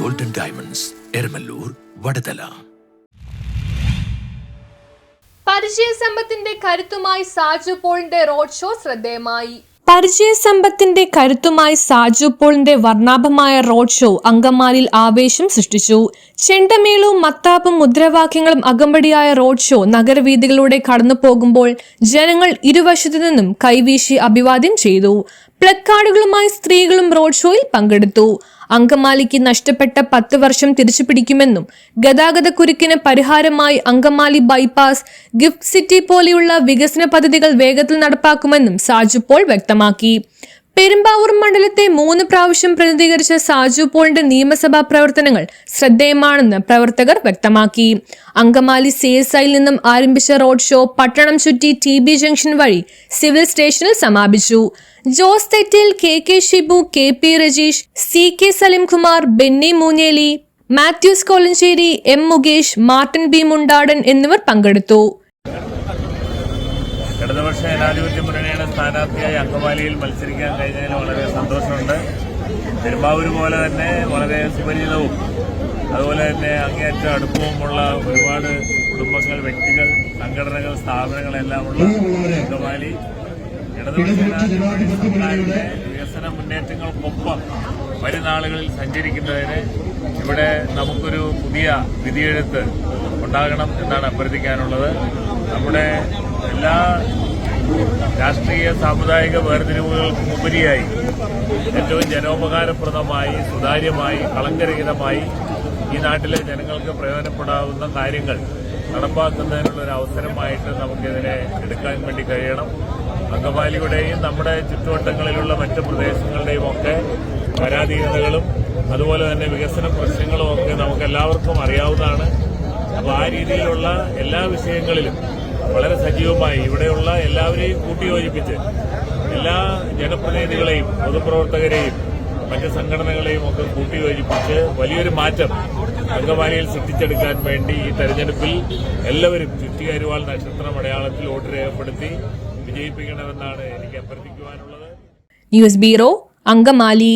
Golden diamonds Eramalloor Vadathala. പരിചയസമ്പത്തിന്റെ കരുത്തുമായി സാജു പോളിന്റെ റോഡ് ഷോ ശ്രദ്ധേയമായി. പരിചയസമ്പത്തിന്റെ കരുത്തുമായി സാജു പോളിന്റെ വർണ്ണാഭമായ റോഡ് ഷോ അങ്കമാലിയിൽ ആവേശം സൃഷ്ടിച്ചു. ചെണ്ടമേളവും മത്താപ്പും മുദ്രാവാക്യങ്ങളും അകമ്പടിയായ റോഡ് ഷോ നഗരവീഥികളിലൂടെ കടന്നു പോകുമ്പോൾ ജനങ്ങൾ ഇരുവശത്തു നിന്നും കൈവീശി അഭിവാദ്യം ചെയ്തു. പ്ലക്കാർഡുകളുമായി സ്ത്രീകളും റോഡ് ഷോയിൽ പങ്കെടുത്തു. അങ്കമാലിക്ക് നഷ്ടപ്പെട്ട 10 വർഷം തിരിച്ചു പിടിക്കുമെന്നും ഗതാഗതക്കുരുക്കിന് പരിഹാരമായി അങ്കമാലി ബൈപ്പാസ്, ഗിഫ്റ്റ് സിറ്റി പോലെയുള്ള വികസന പദ്ധതികൾ വേഗത്തിൽ നടപ്പാക്കുമെന്നും സാജു പോൾ വ്യക്തമാക്കി. പെരുമ്പാവൂർ മണ്ഡലത്തെ 3 പ്രാവശ്യം പ്രതിനിധീകരിച്ച സാജു പോളിന്റെ നിയമസഭാ പ്രവർത്തനങ്ങൾ ശ്രദ്ധേയമാണെന്ന് പ്രവർത്തകർ വ്യക്തമാക്കി. അങ്കമാലി CSIയിൽ നിന്നും ആരംഭിച്ച റോഡ് ഷോ പട്ടണം ചുറ്റി TB ജംഗ്ഷൻ വഴി സിവിൽ സ്റ്റേഷനിൽ സമാപിച്ചു. Jose Thettel, KK Shibu, KP Rajeesh, CK Salim Kumar, Benny Moonjely, Mathews Kolenchery, M Mukesh, Martin B Mundadan എന്നിവർ പങ്കെടുത്തു. ഇടതുപക്ഷ ജനാധിപത്യ മുന്നണിയുടെ സ്ഥാനാർത്ഥിയായി അങ്കമാലിയിൽ മത്സരിക്കാൻ കഴിഞ്ഞതിൽ വളരെ സന്തോഷമുണ്ട്. പെരുമ്പാവൂർ പോലെ തന്നെ വളരെ സുപരിചിതവും അതുപോലെ തന്നെ അങ്ങേയറ്റം അടുപ്പവുമുള്ള ഒരുപാട് കുടുംബങ്ങൾ, വ്യക്തികൾ, സംഘടനകൾ, സ്ഥാപനങ്ങളെല്ലാമുള്ള അങ്കമാലി ഇടതുപക്ഷ ജനാധിപത്യ സർക്കാരിന്റെ വികസന മുന്നേറ്റങ്ങൾക്കൊപ്പം വരും നാളുകളിൽ സഞ്ചരിക്കുന്നതിന് ഇവിടെ നമുക്കൊരു പുതിയ വിധിയെഴുത്ത് ഉണ്ടാകണം എന്നാണ് അഭ്യർത്ഥിക്കാനുള്ളത്. നമ്മുടെ എല്ലാ രാഷ്ട്രീയ സാമുദായിക വേർതിരിവുകൾക്കും ഉപരിയായി ഏറ്റവും ജനോപകാരപ്രദമായി, സുതാര്യമായി, കളങ്കരഹിതമായി ഈ നാട്ടിലെ ജനങ്ങൾക്ക് പ്രയോജനപ്പെടാവുന്ന കാര്യങ്ങൾ നടപ്പാക്കുന്നതിനുള്ള ഒരു അവസരമായിട്ട് നമുക്കിതിനെ എടുക്കാൻ വേണ്ടി കഴിയണം. അങ്കമാലിയുടെയും നമ്മുടെ ചുറ്റുവട്ടങ്ങളിലുള്ള മറ്റ് പ്രദേശങ്ങളുടെയും ഒക്കെ പരാധീനതകളും അതുപോലെ തന്നെ വികസന പ്രശ്നങ്ങളും ഒക്കെ നമുക്കെല്ലാവർക്കും അറിയാവുന്നതാണ്. അപ്പോൾ ആ രീതിയിലുള്ള എല്ലാ വിഷയങ്ങളിലും വളരെ സജീവമായി ഇവിടെയുള്ള എല്ലാവരെയും കൂട്ടിയോജിപ്പിച്ച് എല്ലാ ജനപ്രതിനിധികളെയും പൊതുപ്രവർത്തകരെയും മറ്റ് സംഘടനകളെയും ഒക്കെ കൂട്ടിയോജിപ്പിച്ച് വലിയൊരു മാറ്റം അങ്കമാലിയിൽ സൃഷ്ടിച്ചെടുക്കാൻ വേണ്ടി ഈ തെരഞ്ഞെടുപ്പിൽ എല്ലാവരും ചുറ്റികരുവാൾ നക്ഷത്രം അടയാളത്തിൽ വോട്ട് രേഖപ്പെടുത്തി വിജയിപ്പിക്കണമെന്നാണ് എനിക്ക് അഭ്യർത്ഥിക്കുവാനുള്ളത്. News bureau, Angamaly.